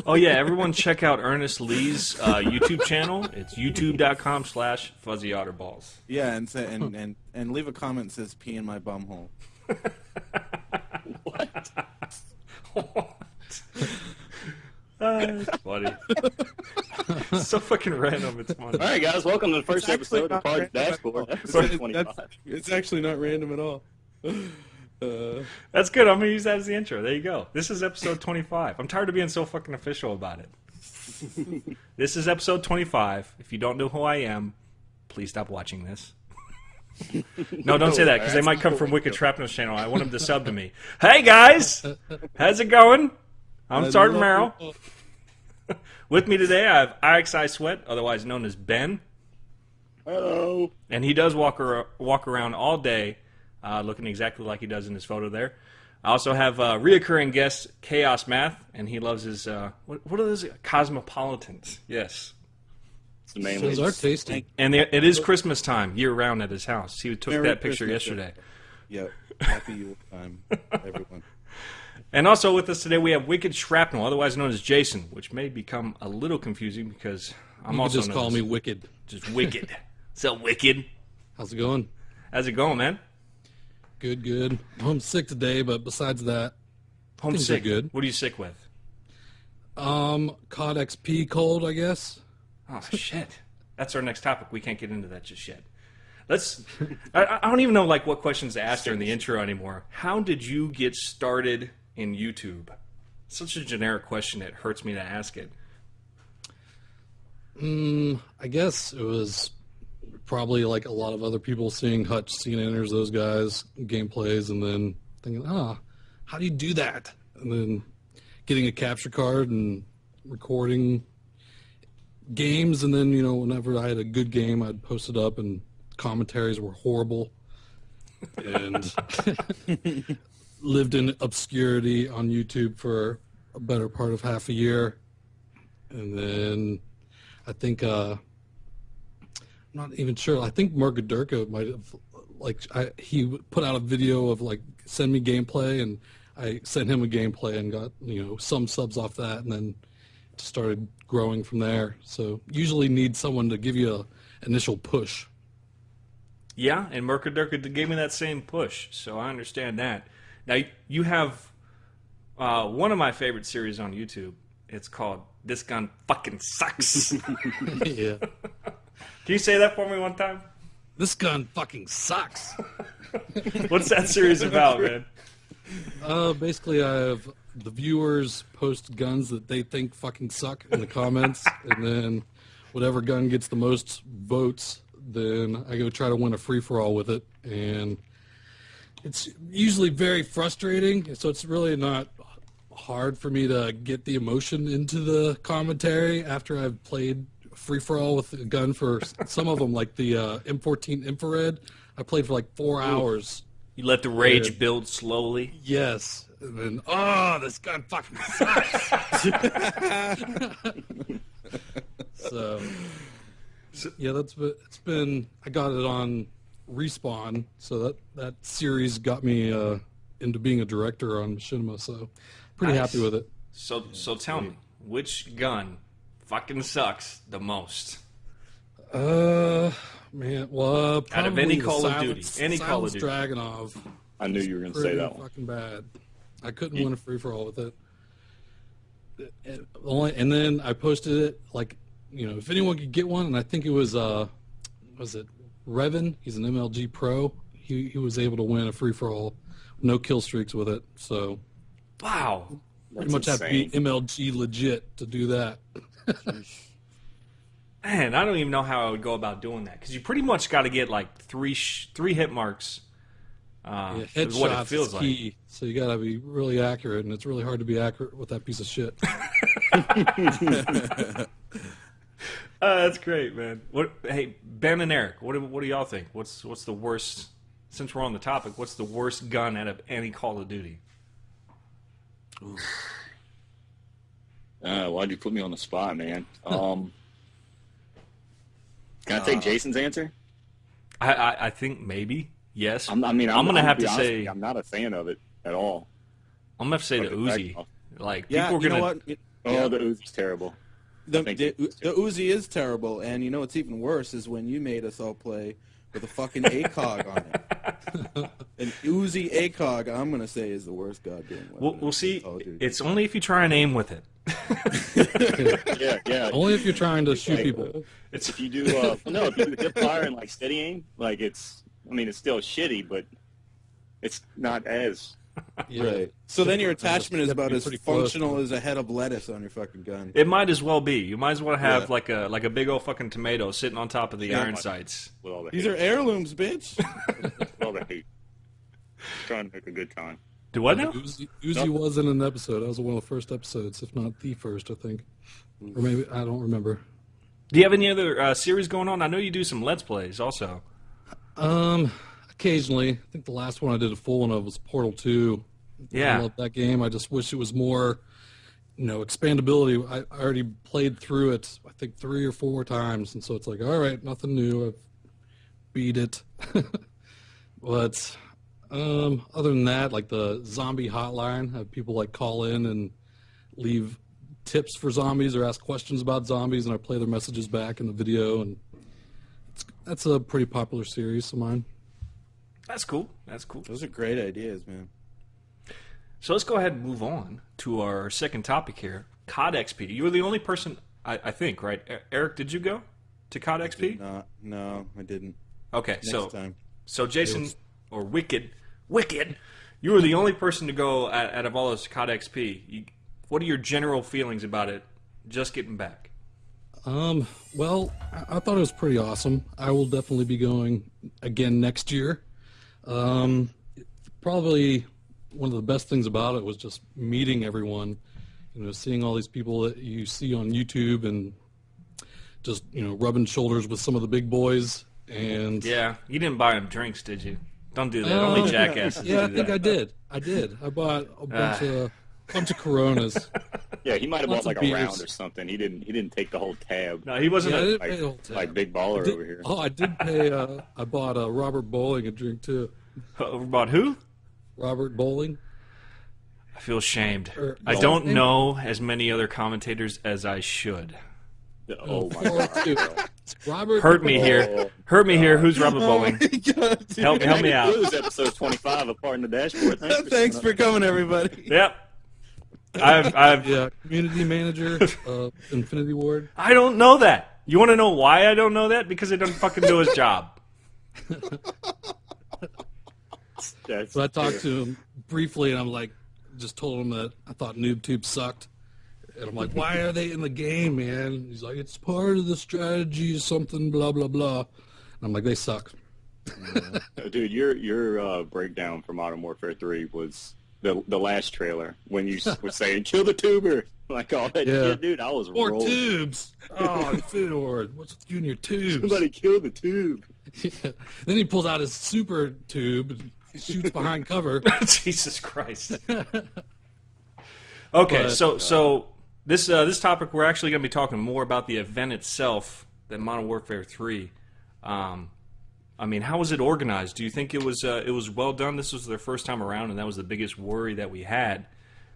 Oh yeah, everyone check out Ernest Lee's YouTube channel. It's youtube.com/fuzzyotterballs. Yeah, and say, and leave a comment that says "pee in my bum hole." What? That's funny. It's so fucking random. It's funny. All right, guys, welcome to the first episode of Card Dashboard, episode 25. It's actually not random at all. That's good. I'm gonna use that as the intro. There you go. This is episode 25. I'm tired of being so fucking official about it. This is episode 25. If you don't know who I am, please stop watching this. No, don't say that, because they might come from Wicked Shrapnel's channel. I want them to sub to me. Hey, guys! How's it going? I'm Sergeant Merrill. With me today, I have IXI Sweat, otherwise known as Ben. Hello. And he does walk around all day looking exactly like he does in his photo there. I also have reoccurring guest Chaos Math, and he loves his, what are those? Cosmopolitans. Yes. Mainly. Those are tasty. And it is Christmas time year-round at his house. He took Merry that picture Christmas, yesterday. Yep. Happy Yule time, everyone. And also with us today we have Wicked Shrapnel, otherwise known as Jason, which may become a little confusing because I'm You also can just call me Wicked. just Wicked. So Wicked. How's it going? How's it going, man? Good, good. I'm sick today, but besides that, Homesick. Things are good. What are you sick with? COD XP cold, I guess. Oh shit! That's our next topic. We can't get into that just yet. Let's. I don't even know like what questions to ask during the intro anymore. How did you get started in YouTube? Such a generic question. It hurts me to ask it. I guess it was probably like a lot of other people seeing Hutch, CNNers, those guys, gameplays, and then thinking, how do you do that? And then getting a capture card and recording games, and then, whenever I had a good game, I'd post it up, and commentaries were horrible. And lived in obscurity on YouTube for a better part of half a year. And then I think, I'm not even sure. I think Murgadurka might have, he put out a video of, send me gameplay, and I sent him a gameplay and got, some subs off that, and then just started growing from there. So usually need someone to give you a initial push. Yeah, and Murkadurka gave me that same push, so I understand that. Now, you have one of my favorite series on YouTube. It's called This Gun Fucking Sucks. Yeah. Can you say that for me one time? This gun fucking sucks. What's that series about, man? Basically, I have the viewers post guns that they think fucking suck in the comments, and then whatever gun gets the most votes, then I go try to win a free-for-all with it, and it's usually very frustrating, so it's really not hard for me to get the emotion into the commentary after I've played free-for-all with a gun for some of them, like the M14 infrared. I played for like 4 hours. You let the rage build slowly. Yes. And then, this gun fucking sucks. So, yeah, it's been, I got it on Respawn, so that series got me into being a director on Machinima, so pretty Nice. happy with it. So tell me, which gun fucking sucks the most? Man, well, probably Out of any the Call of Duty. Any Call of Duty. Dragunov. I knew you were going to say Pretty that one. fucking bad. I couldn't win a free-for-all with it. And then I posted it, if anyone could get one, and I think it was it Revan? He's an MLG pro. He was able to win a free-for-all, no kill streaks with it, so Wow. pretty much have to be MLG legit to do that. Man, I don't even know how I would go about doing that, because you pretty much got to get like three hit marks. Yeah, Is what it headshots feels is like. key, so you got to be really accurate, and it's really hard to be accurate with that piece of shit. That's great, man. Hey, Ben and Eric, what do y'all think? What's the worst? Since we're on the topic, what's the worst gun out of any Call of Duty? Why'd you put me on the spot, man? Can I take Jason's answer? I think maybe yes. I'm gonna have to be honest with say you, I'm not a fan of it at all. I'm gonna have to say the Like, Uzi. Like Yeah, people are you gonna. know what? Oh, the Uzi's terrible. The Uzi is terrible, and you know what's even worse is when you made us all play with a fucking ACOG on it. An Uzi ACOG, I'm gonna say, is the worst goddamn weapon. We'll see. It's only if you try and aim with it. Yeah. Only if you're trying to shoot people. It's if you do if you do hip fire and like steady aim, like it's still shitty, but it's not as right. So then your attachment is about as functional as a head of lettuce on your fucking gun. It might as well be. You might as well have like a big old fucking tomato sitting on top of the iron sights. These are heirlooms, bitch. All the hate. Trying to make a good time. Do what now? Uzi was in an episode. That was one of the first episodes, if not the first, I think. Or maybe, I don't remember. Do you have any other series going on? I know you do some Let's Plays also. Occasionally. I think the last one I did a full one of was Portal 2. Yeah. I love that game. I just wish it was more, expandability. I already played through it, I think, 3 or 4 times, and so it's like, all right, nothing new. I've beat it. But other than that, like the zombie hotline, have people like call in and leave tips for zombies or ask questions about zombies, and I play their messages back in the video, and that's a pretty popular series of mine. That's cool. Those are great ideas, man. So let's go ahead and move on to our second topic here, COD XP. You were the only person, I think, right? Eric, did you go to COD XP? No, I didn't. Okay, Next time. So Jason, or Wicked, you were the only person to go out of all those COD XP. What are your general feelings about it just getting back? Well, I thought it was pretty awesome. I will definitely be going again next year. Probably one of the best things about it was just meeting everyone, seeing all these people that you see on YouTube and just, rubbing shoulders with some of the big boys. And yeah, you didn't buy them drinks, did you? Don't do that. Only jackasses do that. I think I did. I bought a bunch of Coronas. Yeah, he might have bought like a round or something. He didn't take the whole tab. No, he wasn't like big baller over here. Oh, I did pay. I bought Robert Bowling a drink too. Bought who? Robert Bowling. I feel shamed. I don't know as many other commentators as I should. Oh my god. Robert Hurt me here. Who's Robert Bowling? Help me out. This is episode 25 of Pardon the Dashboard. Thanks for coming, everybody. Yep. I've community manager of Infinity Ward. I don't know that. You want to know why I don't know that? Because he doesn't fucking do his job. So I talked to him briefly, and I'm like, just told him that I thought NoobTube sucked. And I'm like, why are they in the game, man? He's like, it's part of the strategy, something, blah, blah, blah. And I'm like, they suck. Dude, your breakdown for Modern Warfare 3 was the last trailer when you were saying, kill the tuber. Like all that shit, dude, I was more rolling. Tubes. Oh, Infinity Ward. What's with you and your tubes? Somebody kill the tube. Yeah. Then he pulls out his super tube and shoots behind cover. Jesus Christ. Okay, so this topic, we're actually going to be talking more about the event itself than Modern Warfare 3. I mean, how was it organized? Do you think it was well done? This was their first time around, and that was the biggest worry that we had,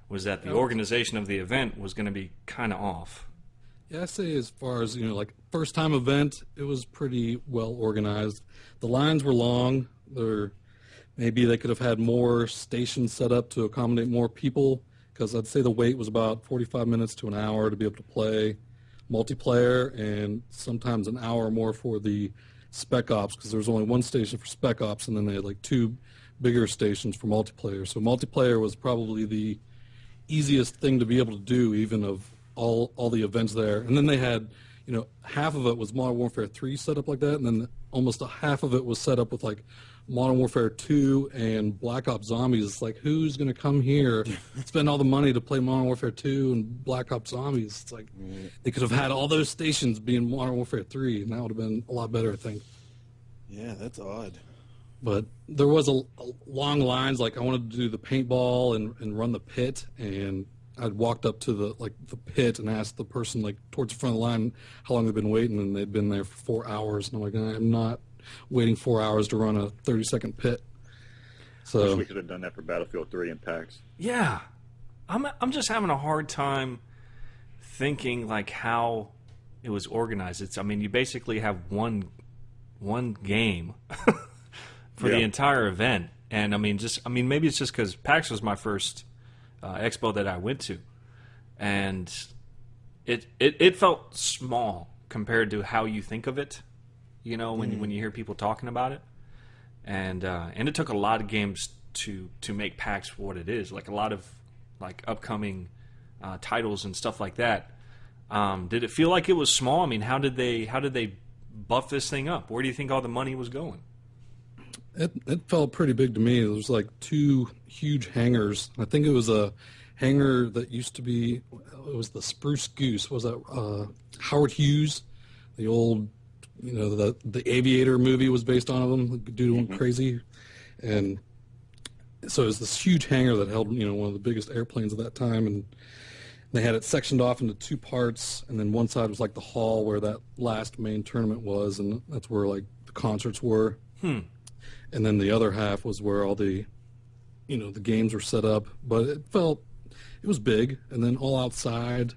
was that the organization of the event was going to be kind of off. Yeah, I say as far as, like first time event, it was pretty well organized. The lines were long. Maybe they could have had more stations set up to accommodate more people, because I'd say the wait was about 45 minutes to an hour to be able to play multiplayer, and sometimes an hour or more for the Spec Ops, because there was only one station for Spec Ops, and then they had like 2 bigger stations for multiplayer. So multiplayer was probably the easiest thing to be able to do, even of all the events there. And then they had, half of it was Modern Warfare 3 set up like that, and then almost a half of it was set up with like Modern Warfare 2 and Black Ops Zombies. It's like, who's going to come here, spend all the money to play Modern Warfare 2 and Black Ops Zombies? It's like, they could have had all those stations being Modern Warfare 3, and that would have been a lot better, I think. Yeah, that's odd. But there was a long lines. Like, I wanted to do the paintball and run the pit, and I'd walked up to the pit and asked the person like towards the front of the line how long they'd been waiting, and they'd been there for 4 hours. And I'm like, I'm not waiting 4 hours to run a 30-second pit. So wish we could have done that for Battlefield 3 and PAX. Yeah, I'm just having a hard time thinking like how it was organized. I mean, you basically have one game for the entire event, and I mean, maybe it's just because PAX was my first expo that I went to, and it felt small compared to how you think of it, you know, when you hear people talking about it, and it took a lot of games to make PAX what it is, like a lot of like upcoming titles and stuff like that. Did it feel like it was small? I mean, how did they buff this thing up? Where do you think all the money was going? It felt pretty big to me. There was like 2 huge hangars. I think it was a hangar that used to be, it was the Spruce Goose. Was that Howard Hughes, the old, you know, the Aviator movie was based on him. The dude went crazy, and so it was this huge hangar that held, you know, one of the biggest airplanes at that time, and they had it sectioned off into 2 parts, and then one side was like the hall where that last main tournament was, and that's where like the concerts were. And then the other half was where all the, you know, the games were set up. But it was big, and then all outside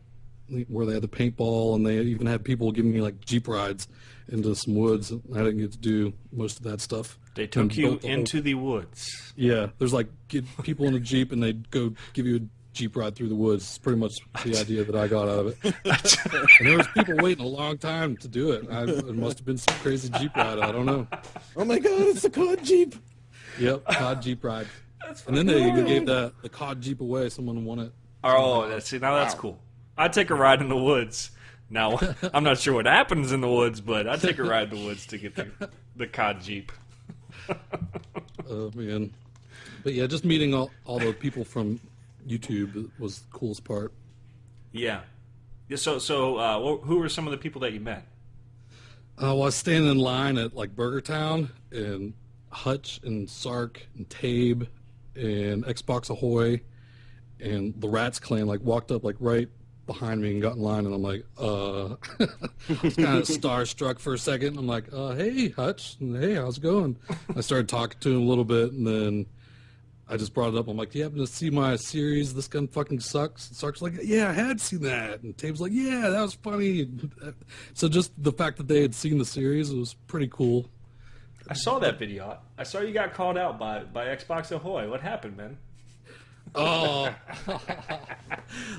where they had the paintball, and they even had people giving me like Jeep rides into some woods. I didn't get to do most of that stuff. They took you into the woods. Yeah, there's like get people in a Jeep, and they'd go give you a Jeep ride through the woods. It's pretty much the idea that I got out of it. And there was people waiting a long time to do it. It must have been some crazy Jeep ride. I don't know. Oh my God, it's the COD Jeep. Yep, COD Jeep ride. And then they even gave the COD Jeep away. Someone won it. Oh, that's cool. I'd take a ride in the woods. Now, I'm not sure what happens in the woods, but I'd take a ride in the woods to get the COD Jeep. Oh, man. But yeah, just meeting all the people from YouTube was the coolest part. Yeah. So who were some of the people that you met? I was standing in line at like Burger Town, and Hutch and Sark and Tabe and Xbox Ahoy and the Rats Clan like walked up like right behind me and got in line, and I'm like, I was kind of starstruck for a second. I'm like, hey Hutch, and hey, how's it going? I started talking to him a little bit, and then I just brought it up. I'm like, do you happen to see my series, This Gun Fucking Sucks? And Sark's like, yeah, I had seen that. And Tabe's like, yeah, that was funny. So just the fact that they had seen the series, it was pretty cool. I saw that video. I saw you got called out by Xbox Ahoy. What happened, man? Oh.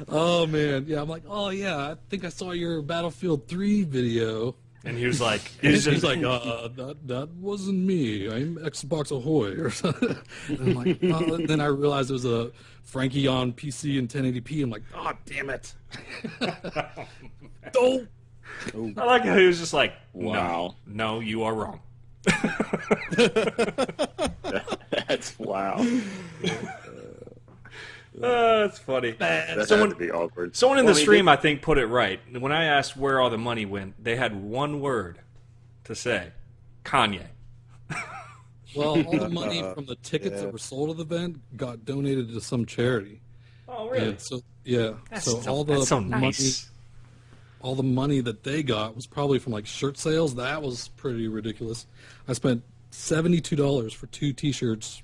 Oh, man. Yeah, I'm like, oh, yeah, I think I saw your Battlefield 3 video. And he was like, he's like, that wasn't me. I'm Xbox Ahoy or something. And I'm like, then I realized it was a Frankie on PC in 1080p. I'm like, oh, damn it. Don't. I like how he was just like, wow. No, you are wrong. That's wow. That's funny. That had to be awkward. Someone in the stream, I think, put it right. When I asked where all the money went, they had one word to say: Kanye. Well, all the money from the tickets that were sold at the event got donated to some charity. Oh, really? And so yeah, That's all the so money, nice. all the money that they got was probably from like shirt sales. That was pretty ridiculous. I spent $72 for 2 T-shirts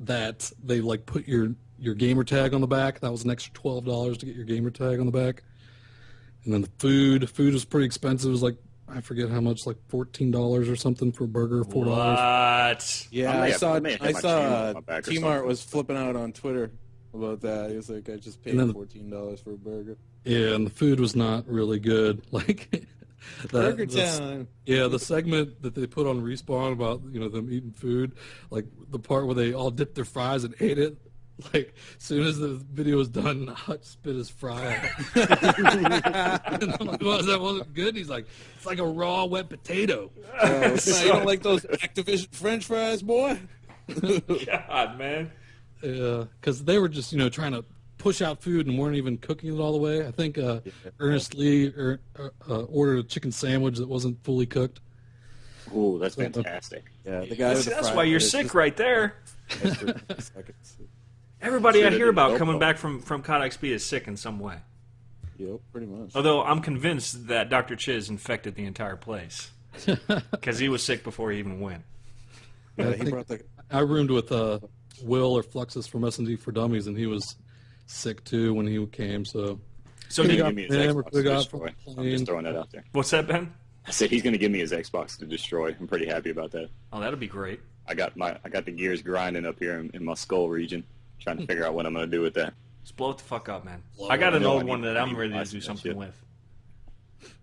that they like put your gamer tag on the back. That was an extra $12 to get your gamer tag on the back. And then the food was pretty expensive. It was like, I forget how much, like $14 or something for a burger, $4. What? Yeah, I saw T-Mart T-Mart was flipping out on Twitter about that. He was like, I just paid $14 for a burger. Yeah, and the food was not really good. Like Burger Town. Yeah, the segment that they put on Respawn about, you know, them eating food, like the part where they all dipped their fries and ate it. Like, as soon as the video was done, Hutch spit his fry out. And I'm like, well, that wasn't good. He's like, it's like a raw, wet potato. You don't like those Activision French fries, boy? God, man. Yeah, because they were just, you know, trying to push out food and weren't even cooking it all the way. I think Ernest Lee ordered a chicken sandwich that wasn't fully cooked. Ooh, that's fantastic. Yeah, the guy. That's why you're sick right there. Everybody I hear about coming back from COD XP is sick in some way. Yep, pretty much. Although I'm convinced that Dr. Chiz infected the entire place because he was sick before he even went. Yeah, I roomed with Will or Fluxus from S&D for Dummies, and he was sick too when he came. So So He's did, gonna give me his him or Xbox could've to got destroy. from I'm just throwing that out there. what's that, Ben? I said he's going to give me his Xbox to destroy. I'm pretty happy about that. Oh, that'll be great. I got the gears grinding up here in my skull region, trying to figure out what I'm going to do with that. Just blow it the fuck up, man. Blow I got it an up. old I one need- that I I'm need ready to license do that something shit. with.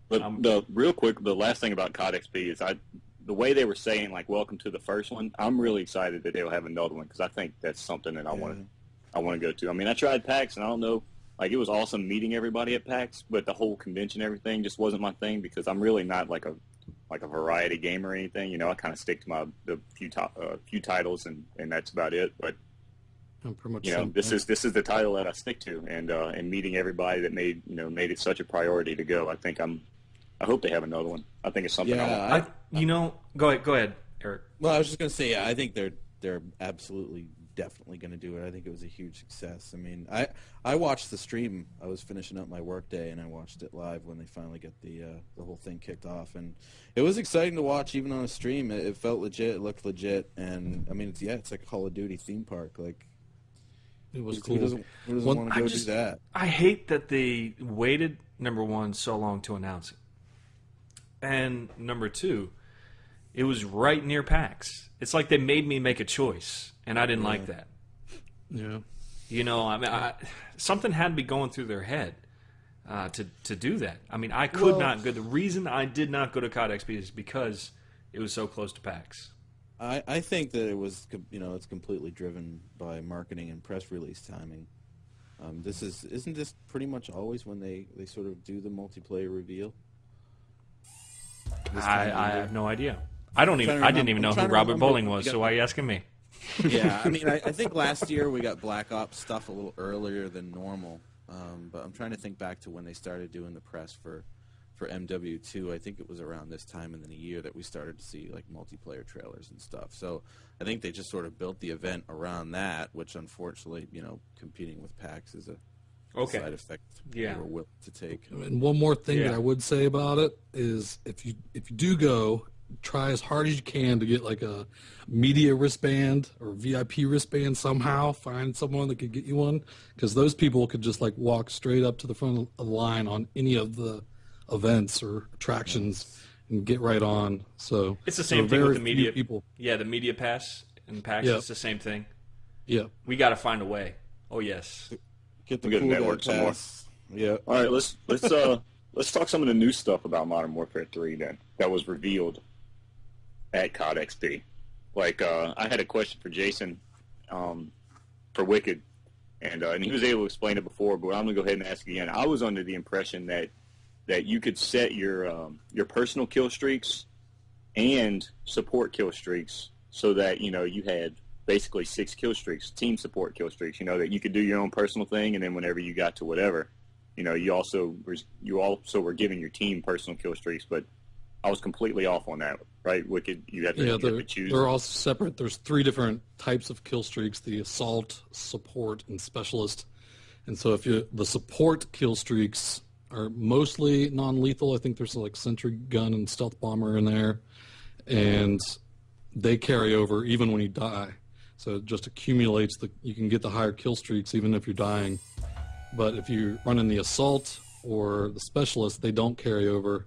But the last thing about COD XP is the way they were saying like welcome to the first one. I'm really excited that they'll have another one because I think that's something that I want to go to. I mean, I tried PAX and I don't know, like it was awesome meeting everybody at PAX, but the whole convention everything just wasn't my thing because I'm really not like a variety gamer or anything. You know, I kind of stick to the few titles and that's about it. But I'm pretty much you know, same this thing. is the title that I stick to, and meeting everybody that made it such a priority to go. I hope they have another one. I think it's something I want. Go ahead, Eric. Well, I was just going to say, yeah, I think they're absolutely, definitely going to do it. I think it was a huge success. I mean, I watched the stream. I was finishing up my workday, and I watched it live when they finally get the whole thing kicked off, and it was exciting to watch even on a stream. It felt legit. It looked legit, and I mean, it's like a Call of Duty theme park. Like, It was who cool. doesn't One- want to go do that? I hate that they waited, number one, so long to announce it. And number two, it was right near PAX. It's like they made me make a choice, and I didn't like that. Yeah. You know, I mean, something had to be going through their head to do that. I mean, I could not go. The reason I did not go to COD XP is because it was so close to PAX. I think that it was, it's completely driven by marketing and press release timing. Isn't this pretty much always when they sort of do the multiplayer reveal? This time of I year? have no idea. I didn't even know who Robert Bowling was. So why are you asking me? Yeah, I mean, I think last year we got Black Ops stuff a little earlier than normal, but I'm trying to think back to when they started doing the press for MW2. I think it was around this time in the year that we started to see like multiplayer trailers and stuff. So I think they just sort of built the event around that, which unfortunately, competing with PAX is a side effect Yeah. they were willing to take. And one more thing Yeah. that I would say about it is if you do go, try as hard as you can to get like a media wristband or VIP wristband somehow. Find someone that could get you one, because those people could just like walk straight up to the front of the line on any of the events or attractions and get right on. So It's the same there thing are with the very media. few people. Yeah, the media pass and PAX. Yeah. It's the same thing. Yeah. We got to find a way. Oh yes. Get the We gotta cool network guy some more. pass. Yeah. All right, let's talk some of the new stuff about Modern Warfare 3 then that was revealed at COD XP. Like I had a question for Jason for Wicked, and he was able to explain it before, but I'm gonna go ahead and ask again. I was under the impression that you could set your personal kill streaks and support kill streaks so that you had basically 6 kill streaks, team support kill streaks. That you could do your own personal thing, and then whenever you got to whatever, you also were giving your team personal kill streaks. But I was completely off on that, right? Wicked, you have to choose. They're all separate. There's 3 different types of kill streaks: the assault, support, and specialist. And so the support kill streaks are mostly non-lethal. I think there's like sentry gun and stealth bomber in there, and they carry over even when you die. So it just accumulates. You can get the higher kill streaks even if you're dying. But if you're running the assault or the specialist, they don't carry over,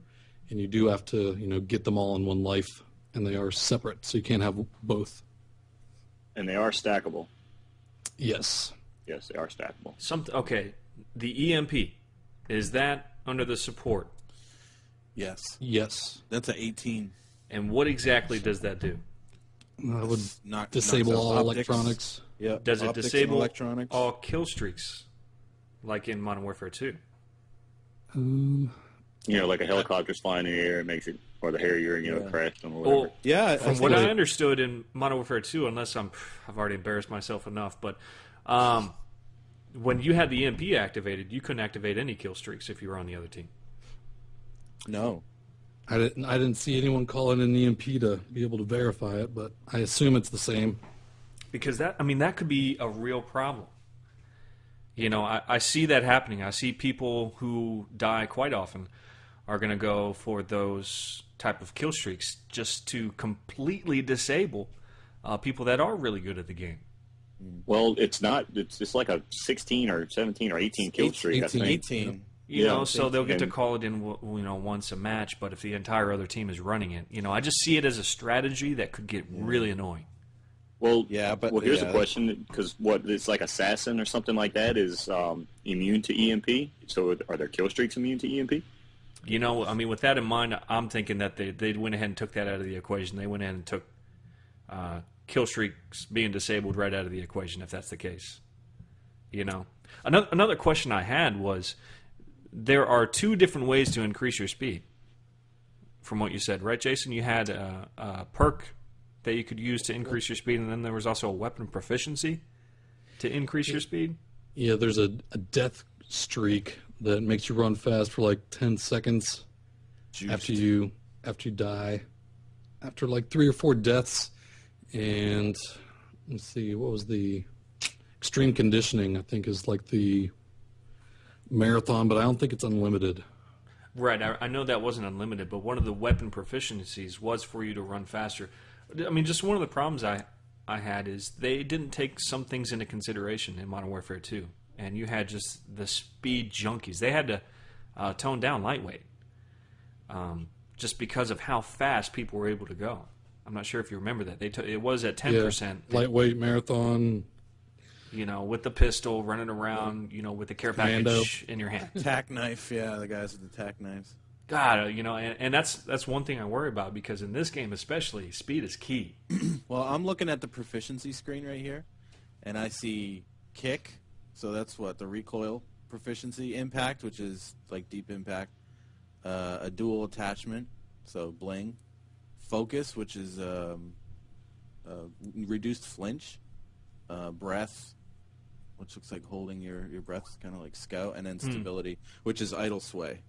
and you do have to get them all in one life, and they are separate, so you can't have both. And they are stackable. Yes. Yes, they are stackable. Okay. The EMP, is that under the support? Yes. Yes. That's a 18. And what exactly does that do? I would Knocks disable out all optics. electronics. Yeah. Does it optics and disable electronics? all kill streaks, like in Modern Warfare 2? Like a helicopter's flying in the air, it makes it, or the Harrier, crashed or whatever. Well, Yeah. from think what I it- understood in Modern Warfare 2, unless I've already embarrassed myself enough, but when you had the EMP activated, you couldn't activate any kill streaks if you were on the other team. No. I didn't see anyone call in an EMP to be able to verify it, but I assume it's the same. Because that could be a real problem. I see that happening. I see people who die quite often are going to go for those type of kill streaks just to completely disable people that are really good at the game. Well, it's not. It's like a 16 or 17 or 18 kill streak, I think. 18. You Yeah, know, so they'll get to and- call it in, once a match. But if the entire other team is running it, I just see it as a strategy that could get really annoying. Well, Yeah, but- well, here's yeah. a question, because it's like Assassin or something like that is immune to EMP. So are their kill streaks immune to E EMP? With that in mind, I'm thinking that they went ahead and took that out of the equation. They went ahead and took kill streaks being disabled right out of the equation, if that's the case. Another question I had was, there are two different ways to increase your speed. From what you said, right, Jason? You had a perk that you could use to increase your speed, and then there was also a weapon proficiency to increase your speed. Yeah, there's a death streak that makes you run fast for like 10 seconds after you die. After like 3 or 4 deaths, and let's see, what was the extreme conditioning? I think is like the marathon, but I don't think it's unlimited. Right, I know that wasn't unlimited, but one of the weapon proficiencies was for you to run faster. I mean, just one of the problems I had is they didn't take some things into consideration in Modern Warfare 2, and you had just the speed junkies. They had to tone down lightweight, just because of how fast people were able to go. I'm not sure if you remember that. It was at 10%. Lightweight marathon. With the pistol, running around, with the care package in your hand. Tack knife, yeah, the guys with the tack knives. God, and that's one thing I worry about, because in this game especially, speed is key. Well, I'm looking at the proficiency screen right here, and I see kick, so that's what, the recoil proficiency, impact, which is like deep impact, a dual attachment, so bling, focus, which is reduced flinch, breath, which looks like holding your breath, kind of like scout, and then stability, which is idle sway.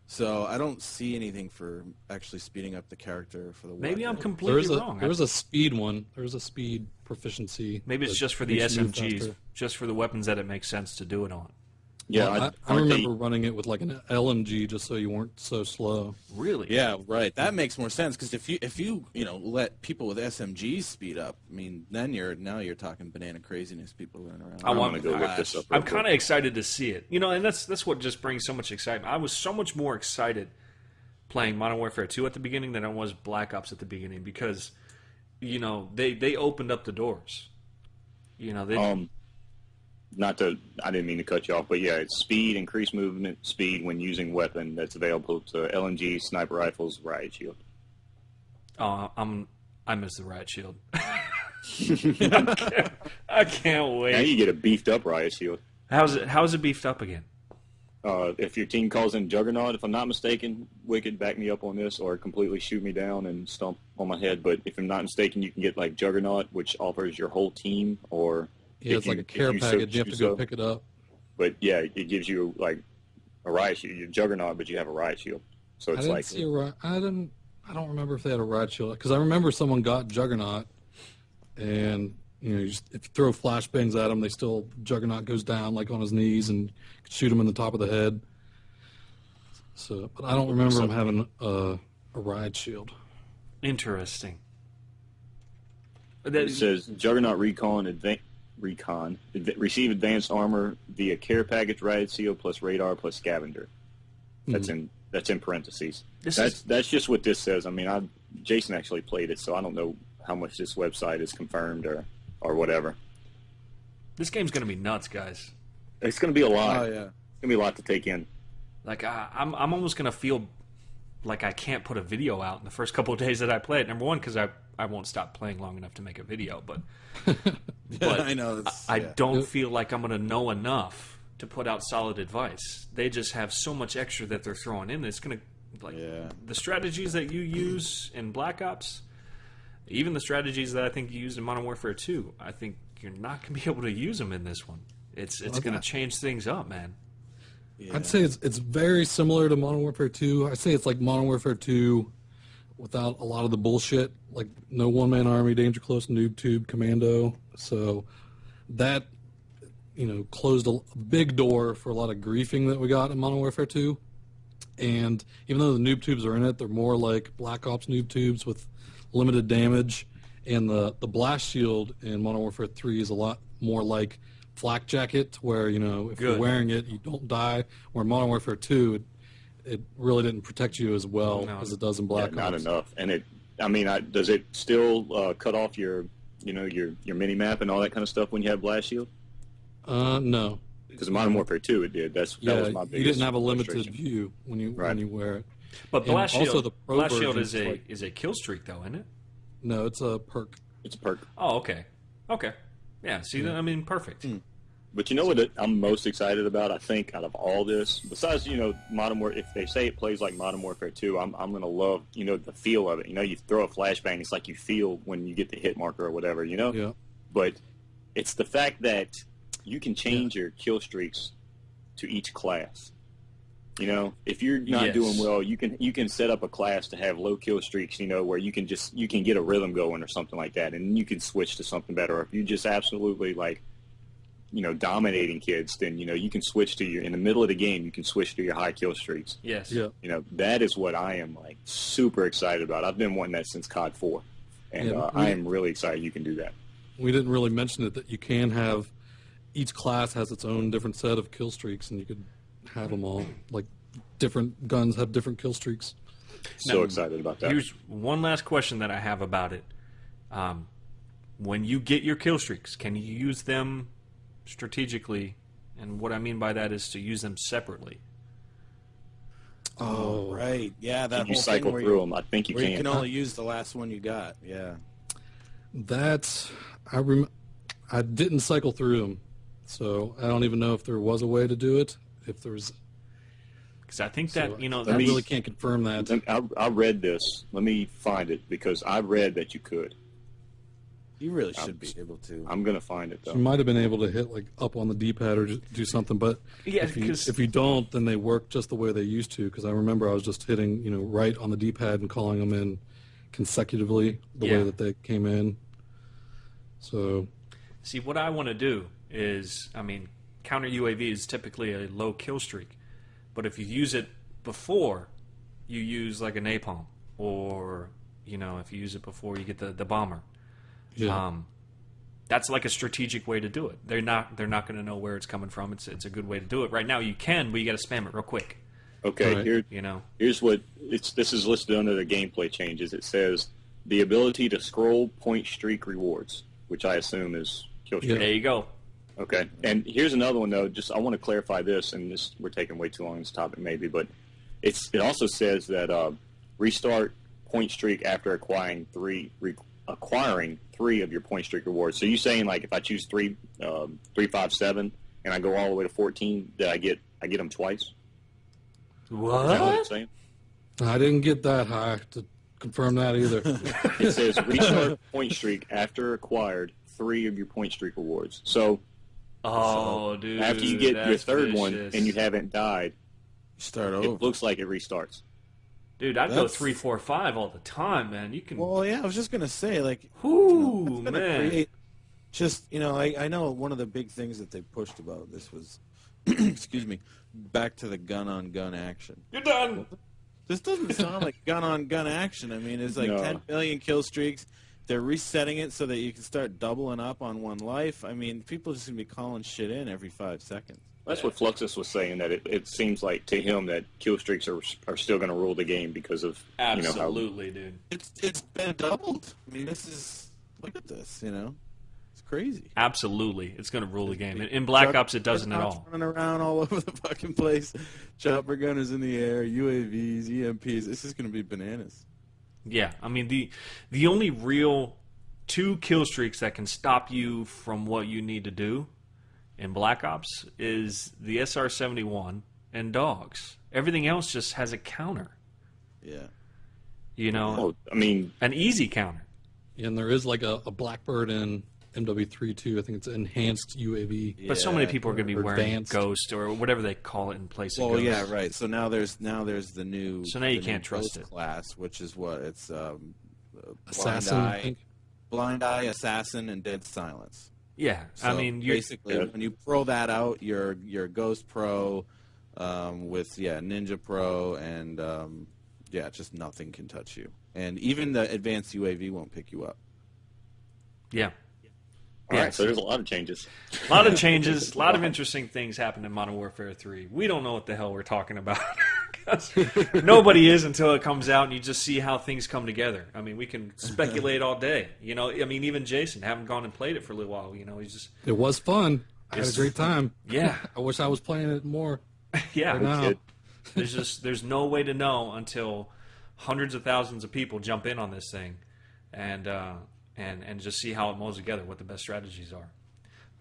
So I don't see anything for actually speeding up the character for the Maybe I'm weapon. completely wrong. There was a speed one. There was a speed proficiency. Maybe it's that just for the makes you move SMGs, faster. just for the weapons that it makes sense to do it on. Yeah, Well, I aren't they- remember running it with like an LMG just so you weren't so slow. Really? Yeah, right. That makes more sense, because if you let people with SMGs speed up, I mean, then you're talking banana craziness. People running around. I I'm want gonna go look this up. real I'm quick. kind of excited to see it. And that's what just brings so much excitement. I was so much more excited playing Modern Warfare 2 at the beginning than I was Black Ops at the beginning, because they opened up the doors. I didn't mean to cut you off, but yeah, it's speed, increased movement speed when using weapon that's available to LMG, sniper rifles, riot shield. I miss the riot shield. I can't Now wait. you get a beefed up riot shield. How's it beefed up again? If your team calls in Juggernaut, if I'm not mistaken, Wicked, back me up on this, or completely shoot me down and stomp on my head. But if I'm not mistaken, you can get like Juggernaut, which offers your whole team, or Yeah, if it's like you- a care if you so package. You have to choose go so. pick it up. But yeah, it gives you like a riot shield. You're Juggernaut, but you have a riot shield. So I it's didn't like see I don't remember if they had a riot shield, because I remember someone got Juggernaut, and if you throw flashbangs at them, Juggernaut goes down like on his knees, and you can shoot him in the top of the head. So, but I don't remember him having a riot shield. Interesting. it says Juggernaut receive advanced armor via care package, riot shield plus radar plus scavenger. That's in parentheses. That's just what this says. I mean, Jason actually played it, so I don't know how much this website is confirmed or whatever. This game's gonna be nuts, guys. It's going to be a lot. Oh, yeah. It's going to be a lot to take in. Like I'm almost gonna feel like I can't put a video out in the first couple of days that I play it. Number one, because I won't stop playing long enough to make a video, but I know. I don't feel like I'm gonna know enough to put out solid advice. They just have so much extra that they're throwing in. It's gonna the strategies that you use in Black Ops, even the strategies that I think you used in Modern Warfare 2. I think you're not gonna be able to use them in this one. It's gonna change things up, man. Yeah. I'd say it's very similar to Modern Warfare 2. I'd say it's like Modern Warfare 2 without a lot of the bullshit, like no one-man army, danger close, noob tube, commando. So that, closed a big door for a lot of griefing that we got in Modern Warfare 2. And even though the noob tubes are in it, they're more like Black Ops noob tubes with limited damage. And the blast shield in Modern Warfare 3 is a lot more like flak jacket, where if Good. you're wearing it, you don't die. Where Modern Warfare 2, it really didn't protect you as well No. as it does in Black Ops. Not enough. And does it still cut off your mini map and all that kind of stuff when you have blast shield? No. Because in Modern Warfare 2 it did. That was my biggest you didn't have a limited frustration. view when you wear it. But And Blast also Shield, the Pro Blast Shield version is a kill streak, though, isn't it? No, it's a perk. It's a perk. Oh, okay. Okay. Yeah, see, then, I mean, perfect. But you know what I'm most excited about, I think, out of all this? Besides, Modern Warfare, if they say it plays like Modern Warfare 2, I'm going to love, the feel of it. You throw a flashbang, it's like you feel when you get the hit marker or whatever, Yeah. But it's the fact that you can change your kill streaks to each class. If you're not Yes. doing well, you can set up a class to have low kill streaks, where you can get a rhythm going or something like that, and you can switch to something better. Or if you just absolutely dominating kids, then you can switch to in the middle of the game, you can switch to your high kill streaks. Yes. Yeah. That is what I am super excited about. I've been wanting that since COD 4, and Yeah, I am really excited you can do that. We didn't really mention it, that you can have each class has its own different set of kill streaks, and you could have them all. Like different guns have different kill streaks. So Now, excited about that. Here's one last question that I have about it. When you get your kill streaks, can you use them strategically? And what I mean by that is to use them separately. Oh, right. Yeah, that Can you whole cycle thing where through them? I think you where can. you can only use the last one you got. Yeah. That I didn't cycle through them, so I don't even know if there was a way to do it. If there's, Because I think that, I really can't confirm that. I read this. Let me find it because I read that you could. You really should be able to. I'm gonna find it You though. might have been able to hit up on the D-pad or just do something, but Yeah, if you don't, then they work just the way they used to. Because I remember I was just hitting right on the D-pad and calling them in consecutively the Yeah. way that they came in. So See, what I want to do is, counter UAV is typically a low kill streak. But if you use it before, you use like a napalm. Or, if you use it before, you get the bomber. yeah, That's like a strategic way to do it. They're not going to know where it's coming from. It's a good way to do it. Right now you can, but you got to spam it real quick. Okay, Right. here's what this is listed under the gameplay changes. It says the ability to scroll point streak rewards, which I assume is kill streak. Yeah. There you go. Okay, and here's another one though. Just I want to clarify this, and we're taking way too long on this topic maybe, but it also says that restart point streak after acquiring three of your point streak rewards. So you saying if I choose 357 and I go all the way to 14, that I get them twice? Is that what What? it's saying? I didn't get that high to confirm that either. It says restart point streak after acquired 3 of your point streak rewards. So Oh, dude. after you get your that's third one vicious. and you haven't died, Start it over. looks like it restarts. Dude, I'd go That's- 3, 4, 5 all the time, man. You can. Well, yeah, I was just gonna say, Whoo, it's gonna man. create. Just I know one of the big things that they pushed about this was, excuse me, back to the gun-on-gun action. You're done. This doesn't sound like gun-on-gun action. It's like No. 10 million kill streaks. They're resetting it so that you can start doubling up on one life. People are just gonna be calling shit in every 5 seconds. That's what Fluxus was saying, that it seems like to him that kill streaks are still going to rule the game because of Absolutely, dude. It's been doubled. This is, look at this. It's crazy. Absolutely. It's going to rule the game. In Black Ops, it doesn't at all. Running around all over the fucking place, chopper gunners in the air, UAVs, EMPs. This is going to be bananas. Yeah, the only real 2 kill streaks that can stop you from what you need to do in Black Ops is the SR-71 and dogs. Everything else just has a counter. Yeah. An easy counter. And there is like a Blackbird in MW3 too. I think it's enhanced UAV. But so many people are going to be or wearing advanced. Ghost or whatever they call it in place of Well, Ghost. yeah, right. So now there's the new. So now you the can't new trust Ghost it. class, which is what it's Assassin, I think. Blind Eye, Assassin, and Dead Silence. Yeah, So you're basically when you pro that out, your Ghost Pro with Ninja Pro and just nothing can touch you, and even the advanced UAV won't pick you up. yeah. All Yeah. right, so there's a lot of changes. A lot of changes, a lot of interesting things happened in Modern Warfare 3. We don't know what the hell we're talking about. 'Cause nobody is until it comes out and you just see how things come together. I mean, we can speculate all day. You know, I mean, even Jason, haven't gone and played it for a little while. You know, he's just... It was fun. I had a great time. Yeah. I wish I was playing it more. Yeah. Now. There's no way to know until hundreds of thousands of people jump in on this thing and just see how it molds together, what the best strategies are.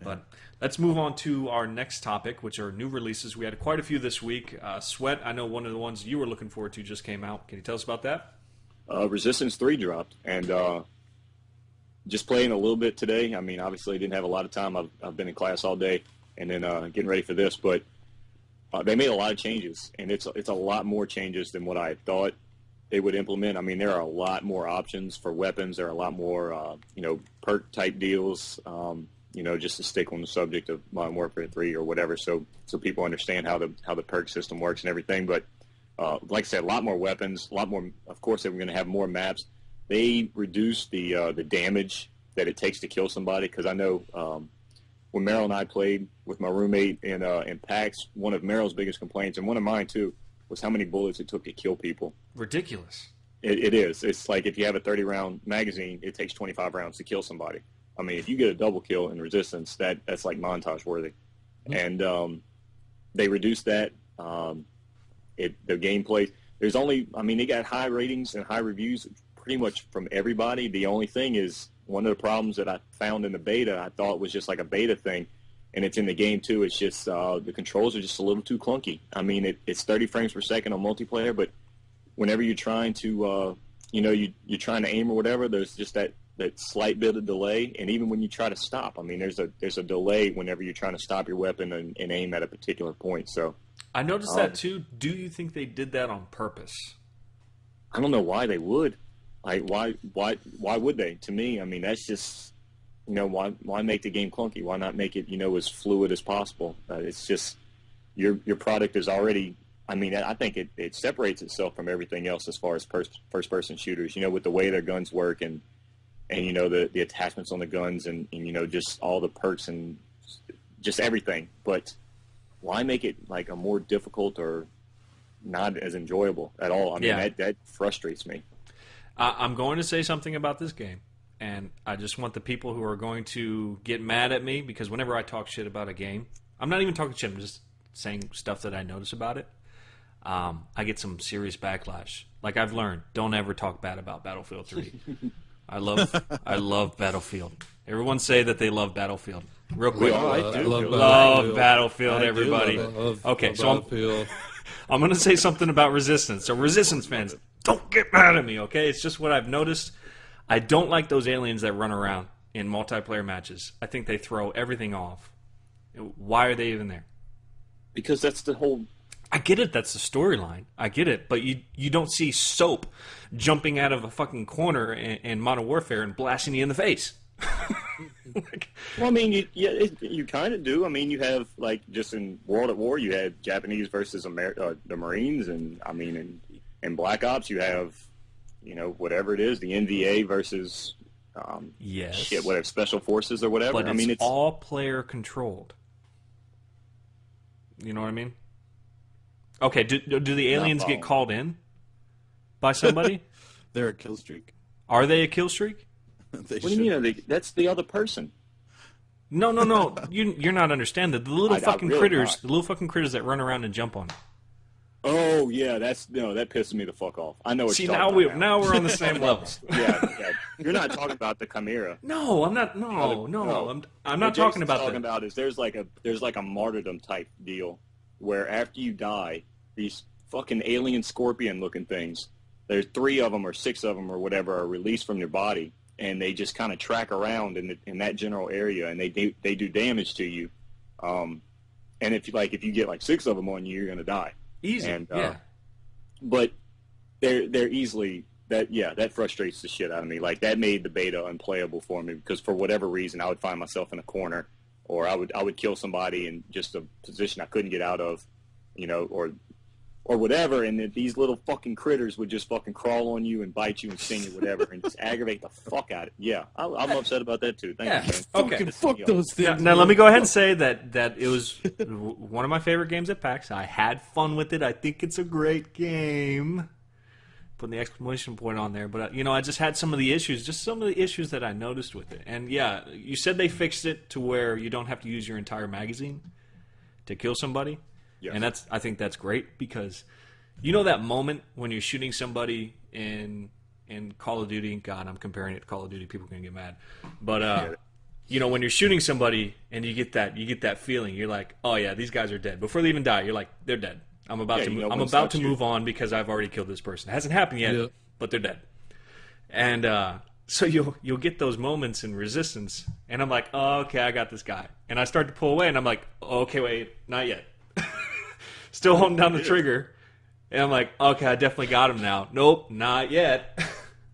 But let's move on to our next topic, which are new releases. We had quite a few this week. Sweat, I know one of the ones you were looking forward to just came out. Can you tell us about that? Resistance 3 dropped, and just playing a little bit today. I mean, obviously, I didn't have a lot of time. I've been in class all day, and then getting ready for this. But they made a lot of changes, and it's a lot more changes than what I thought they would implement. I mean, there are a lot more options for weapons. There are a lot more, perk type deals. Just to stick on the subject of Modern Warfare 3 or whatever, so people understand how the perk system works and everything. But like I said, a lot more weapons, a lot more. Of course, they were going to have more maps. They reduced the damage that it takes to kill somebody, because I know when Meryl and I played with my roommate in PAX, one of Meryl's biggest complaints, and one of mine too, was how many bullets it took to kill people. Ridiculous. It is. It's like if you have a 30-round magazine, it takes 25 rounds to kill somebody. I mean, if you get a double kill in Resistance, that's like montage worthy. And they reduced that. The gameplay, they got high ratings and high reviews pretty much from everybody. The only thing is, one of the problems that I found in the beta, I thought was just like a beta thing, and it's in the game too. It's just the controls are just a little too clunky. I mean, it's 30 frames per second on multiplayer, but whenever you're trying to, you're trying to aim or whatever, there's just that slight bit of delay, and even when you try to stop, I mean, there's a delay whenever you're trying to stop your weapon and aim at a particular point. So I noticed that too. Do you think they did that on purpose? I don't know why they would. Like, why would they? To me, I mean, that's just, why make the game clunky? Why not make it, as fluid as possible? It's just your product is already. I mean, I think it separates itself from everything else as far as first-person shooters. With the way their guns work and the attachments on the guns and just all the perks and just everything. But why make it like a more difficult or not as enjoyable at all? I mean, that frustrates me. I'm going to say something about this game, and I just want the people who are going to get mad at me, because whenever I talk shit about a game, I'm not even talking shit, I'm just saying stuff that I notice about it. I get some serious backlash. Like I've learned, don't ever talk bad about Battlefield 3. I love Battlefield. Everyone say that they love Battlefield. Real quick. I love Battlefield, everybody. Okay, so Battlefield. I'm going to say something about Resistance. So Resistance fans, don't get mad at me, okay? It's just what I've noticed. I don't like those aliens that run around in multiplayer matches. I think they throw everything off. Why are they even there? Because that's the whole... I get it, that's the storyline. I get it, but you don't see Soap jumping out of a fucking corner in Modern Warfare and blasting you in the face. Well, I mean, you kind of do. I mean, you have, like, just in World at War, you had Japanese versus the Marines, and, I mean, in Black Ops, you have, whatever it is, the NVA versus, whatever, Special Forces or whatever. But it's all player-controlled. You know what I mean? Okay, do the aliens get called in by somebody? They're a kill streak. Are they a kill streak? What do you mean? That's the other person. No. You're not understanding. The little fucking really critters, not. the little fucking critters that run around and jump on it. Oh yeah, that pisses me the fuck off. I know. What See, you're now talking about now we're on the same levels. Yeah. You're not talking about the Chimera. No, I'm not. No. I'm not talking about that. What I'm talking about is there's like a martyrdom type deal where after you die, these fucking alien scorpion looking things, there's 3 of them or 6 of them or whatever are released from your body, and they just kind of track around in that general area, and they do damage to you. And if you get like 6 of them on you, you're gonna die. Easy. And, yeah. But they're easily that frustrates the shit out of me. Like that made the beta unplayable for me, because for whatever reason I would find myself in a corner, or I would kill somebody in just a position I couldn't get out of, or or whatever, and that these little fucking critters would just fucking crawl on you and bite you and sting you, whatever, and just aggravate the fuck out of it. Yeah, I'm upset about that too. Thank you, man. Okay. Fucking fuck those things. Now let me go ahead and say that it was one of my favorite games at PAX. I had fun with it. I think it's a great game. Putting the exclamation point on there, but I just had some of the issues that I noticed with it. And yeah, you said they fixed it to where you don't have to use your entire magazine to kill somebody. Yes. And I think that's great, because you know that moment when you're shooting somebody in Call of Duty. God, I'm comparing it to Call of Duty. People are gonna get mad, but when you're shooting somebody and you get that feeling, you're like, oh yeah, these guys are dead before they even die. You're like, they're dead. I'm about to move on because I've already killed this person. It hasn't happened yet, but they're dead. And so you'll get those moments in Resistance, and I'm like, oh, okay, I got this guy, and I start to pull away, and I'm like, oh, okay, wait, not yet. Still holding down the trigger, and I'm like, okay, I definitely got him now. Nope, not yet.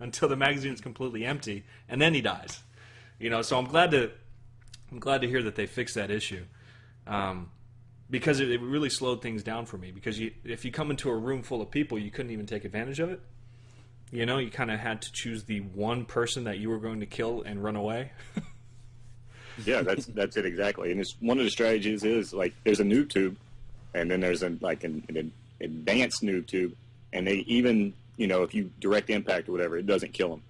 Until the magazine's completely empty, and then he dies. So I'm glad to hear that they fixed that issue, because it really slowed things down for me. Because if you come into a room full of people, you couldn't even take advantage of it. You kind of had to choose the one person that you were going to kill and run away. Yeah, that's it exactly. And it's one of the strategies is like there's a noob tube. And then there's an advanced noob tube, and they even, if you direct impact or whatever, it doesn't kill them.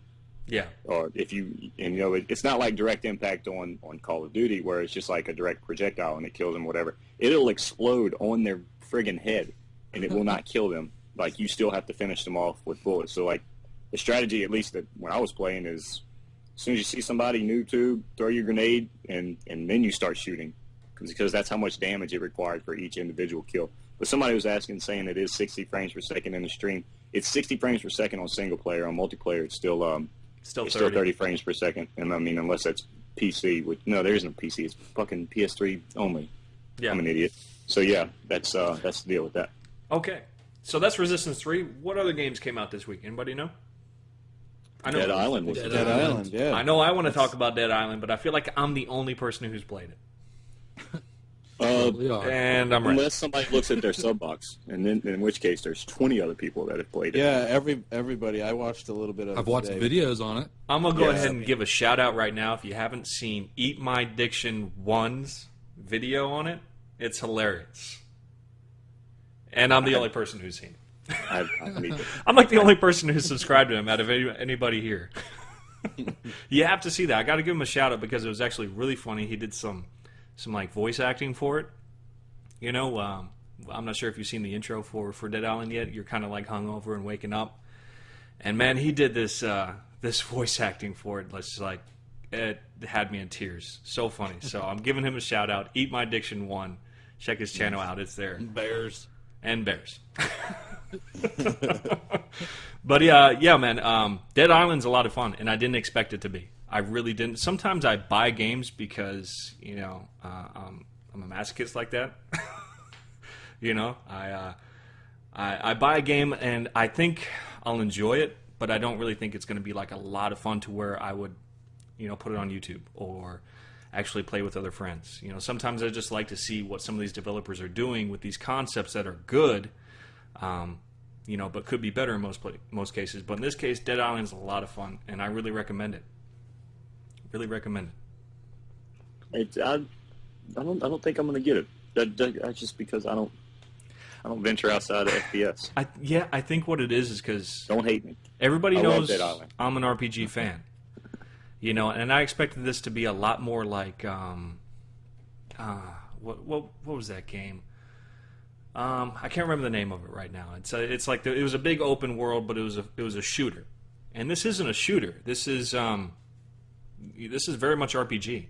Yeah. Or if it's not like direct impact on Call of Duty where it's just like a direct projectile and it kills them, whatever. It'll explode on their friggin' head, and it will not kill them. Like, you still have to finish them off with bullets. So, like, the strategy, at least that when I was playing, is as soon as you see somebody noob tube, throw your grenade, and then you start shooting. Because that's how much damage it required for each individual kill. But somebody was saying it is 60 frames per second in the stream. It's 60 frames per second on single player. On multiplayer, it's still 30 frames per second. And I mean, unless that's PC. No, there isn't a PC. It's fucking PS3 only. Yeah. I'm an idiot. So yeah, that's the deal with that. Okay, so that's Resistance 3. What other games came out this week? Anybody know? I know Dead Island. Dead Island. Yeah. I know I want to talk about Dead Island, but I feel like I'm the only person who's played it. And I'm right. Unless somebody looks at their sub box, and then in which case there's 20 other people that have played it. Yeah, everybody. I watched a little bit of it. I've watched videos on it. I'm gonna go ahead and give a shout out right now. If you haven't seen Eat My Diction 1's video on it, it's hilarious. And I'm the only person who's seen it. I'm like the only person who's subscribed to him out of anybody here. You have to see that. I got to give him a shout out because it was actually really funny. He did some like voice acting for it. I'm not sure if you've seen the intro for Dead Island yet. You're kind of like hungover and waking up, and man, he did this voice acting for it. It had me in tears. So funny. So I'm giving him a shout out. Eat My Diction 1. Check his channel out. It's there. Bears. But yeah, man. Dead Island's a lot of fun, and I didn't expect it to be. I really didn't. Sometimes I buy games because I'm a masochist like that. I buy a game and I think I'll enjoy it, but I don't really think it's going to be like a lot of fun to where I would, put it on YouTube or actually play with other friends. Sometimes I just like to see what some of these developers are doing with these concepts that are good, but could be better in most cases. But in this case, Dead Island is a lot of fun, and I really recommend it. Really recommend it. I don't think I'm gonna get it. That's just because I don't venture outside of FPS. I think what it is because don't hate me. Everybody knows I'm an RPG fan, and I expected this to be a lot more like what was that game? I can't remember the name of it right now. It's like it was a big open world, but it was a shooter, and this isn't a shooter. This is very much RPG.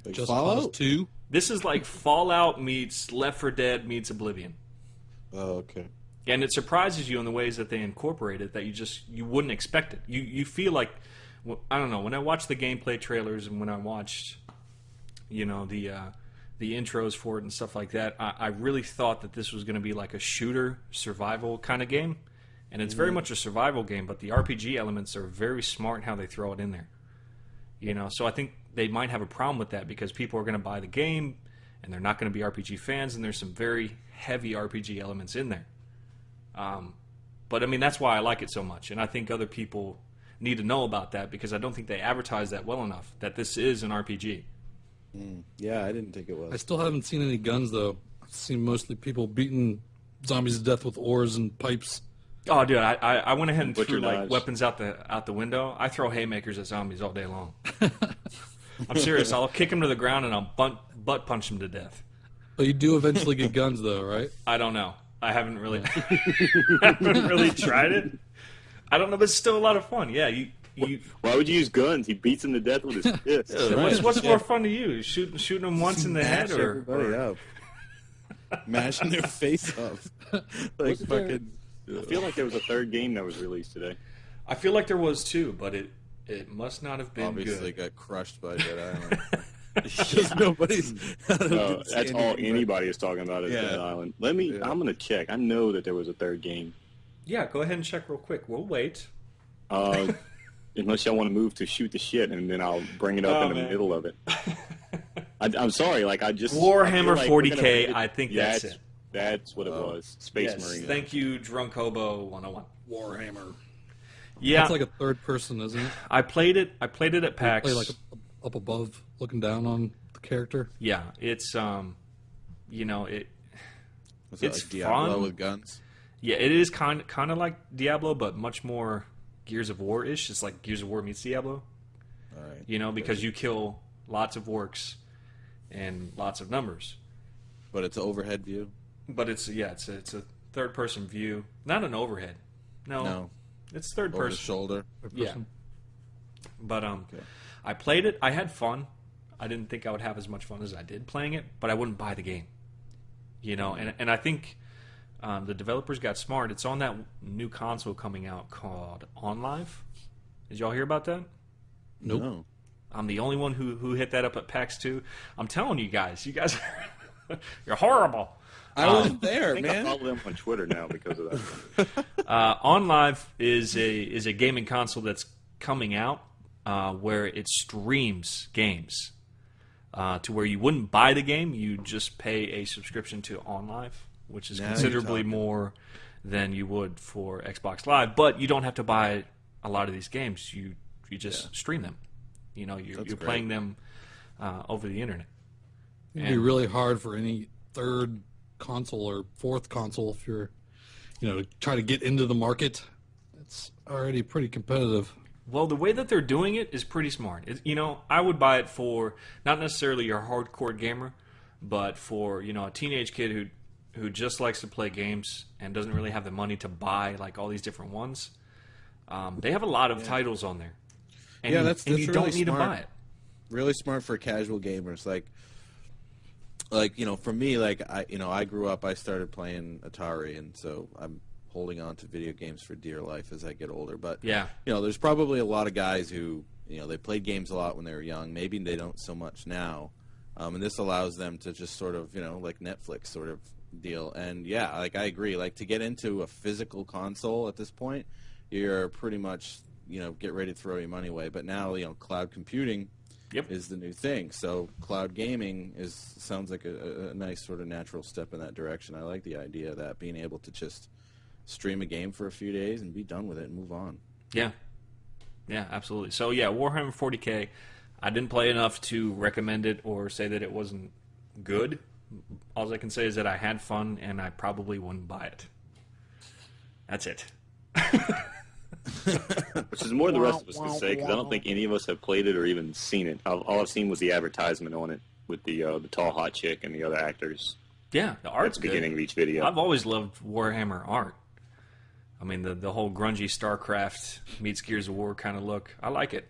Like Just Fallout? Cause 2? This is like Fallout meets Left 4 Dead meets Oblivion. Oh, okay. And it surprises you in the ways that they incorporate it that you wouldn't expect it. You feel like, I don't know, when I watched the gameplay trailers and when I watched, the intros for it and stuff like that, I really thought that this was going to be like a shooter survival kind of game. And it's very much a survival game, but the RPG elements are very smart in how they throw it in there. So I think they might have a problem with that because people are going to buy the game and they're not going to be RPG fans, and there's some very heavy RPG elements in there. But I mean, that's why I like it so much, and I think other people need to know about that because I don't think they advertise that well enough. That this is an RPG. Yeah, I didn't think it I was. still haven't seen any guns though. I've seen mostly people beating zombies to death with oars and pipes. Oh, dude, I went ahead and Butcher threw like knives. weapons out the window. I throw haymakers at zombies all day long. I'm serious. I'll kick them to the ground and I'll butt punch them to death. But you do eventually get guns though, right? I don't know. I haven't really tried it. I don't know, but it's still a lot of fun. Yeah, you Why would you use guns? He beats him to death with his fists. what's more fun to you? Shooting them once in the head, Mash everybody or up. Mashing their face up. Like Wasn't there- fucking... I feel like there was a third game that was released today. I feel like there was too, but it must not have been Obviously good. got crushed by Dead Island. Because nobody's... No, that's all anybody is talking about is Yeah. Dead Island. I'm gonna check. I know that there was a third game. Yeah, go ahead and check real quick. We'll wait. Unless y'all want to move to shoot the shit, and then I'll bring it up Oh, in the man. middle of it. I'm sorry, like I just Warhammer I feel like we're 40K, gonna- I think that's it. That's what it was. Space Yes, Marine. thank you, Drunk Hobo 101. Warhammer. Yeah, That's like a third person, isn't it? I played it at PAX. Play like up above, looking down on the character. Yeah, it's you know, Was that It's like Diablo fun. with guns? yeah, it is kind of like Diablo, but much more Gears of War-ish. It's like Gears of War meets Diablo, All right. you know, because you kill lots of orcs and lots of numbers. But it's an overhead view? But it's a third person view, not an overhead. No. It's third Over the person. shoulder? Yeah. But Okay. I played it. I had fun. I didn't think I would have as much fun as I did playing it, but I wouldn't buy the game. You know, and I think the developers got smart. It's on that new console coming out called OnLive. Did y'all hear about that? Nope. No. I'm the only one who hit that up at PAX 2. I'm telling you guys you're horrible. I wasn't there, I think I man. follow them on Twitter now because of that. OnLive is a gaming console that's coming out where it streams games to where you wouldn't buy the game, you just pay a subscription to OnLive, which is Now you're considerably talking. more than you would for Xbox Live. But you don't have to buy a lot of these games. You just stream them. You know, you're great. playing them over the internet. It'd be really hard for any third console or fourth console if you're, to try to get into the market. It's already pretty competitive. Well, the way that they're doing it is pretty smart. I would buy it for not necessarily your hardcore gamer, but for a teenage kid who just likes to play games and doesn't really have the money to buy like all these different ones. They have a lot of titles on there, and Yeah, you, that's and you really don't need smart. to buy it. Really smart for casual gamers. Like for me, I grew up. I started playing Atari, and so I'm holding on to video games for dear life as I get older. But Yeah, there's probably a lot of guys who they played games a lot when they were young. Maybe they don't so much now, and this allows them to just sort of like Netflix sort of deal. And yeah, like I agree. Like to get into a physical console at this point, you're pretty much get ready to throw your money away. But now cloud computing. Yep. Is the new thing. So cloud gaming sounds like a nice sort of natural step in that direction. I like the idea of that, being able to just stream a game for a few days and be done with it and move on. yeah, absolutely. So yeah, Warhammer 40K. I didn't play enough to recommend it or say that it wasn't good. All I can say is that I had fun and I probably wouldn't buy it. That's it. Which is more the rest of us can say because I don't think any of us have played it or even seen it. All I've seen was the advertisement on it with the tall hot chick and the other actors Yeah, the at art's the beginning good. of each video. I've always loved Warhammer art. I mean, the whole grungy StarCraft meets Gears of War kind of look. I like it.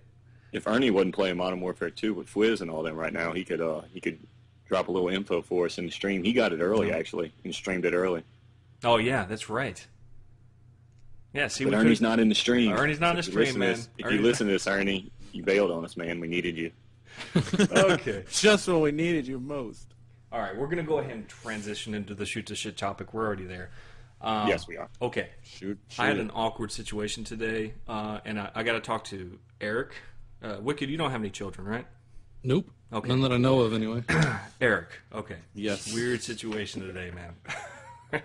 If Ernie wasn't playing Modern Warfare 2 with Fwiz and all them right now, he could drop a little info for us in the stream. He got it early actually and streamed it early. Oh yeah, that's right. Yeah, see, But we Ernie's could- not in the stream. Ernie's not in the If you stream, listen to man. this- If Ernie's you listen to this, Ernie, you bailed on us, man. We needed you. Okay. Just when we needed you most. All right, we're gonna go ahead and transition into the shoot to shit topic. We're already there. Yes, we are. Okay. Shoot. I had an awkward situation today, and I got to talk to Eric. Wicked, you don't have any children, right? Nope. Okay. None that I know of, anyway. Eric. Okay. Yes. Weird situation today, man.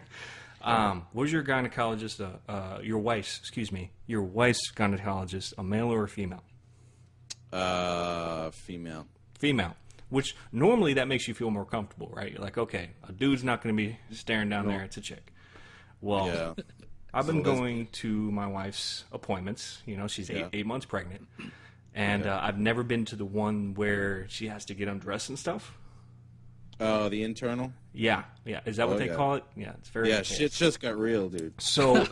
Was your gynecologist, your wife's gynecologist, a male or a female? Female. Female. Which normally that makes you feel more comfortable, right? You're like, okay, a dude's not going to be staring down there. It's a chick. Well, Yeah. I've been going to my wife's appointments. You know, she's eight months pregnant. And I've never been to the one where she has to get undressed and stuff. Oh, the internal? Yeah. Is that what they call it? Yeah, it's very Yeah, intense. shit just got real, dude. So,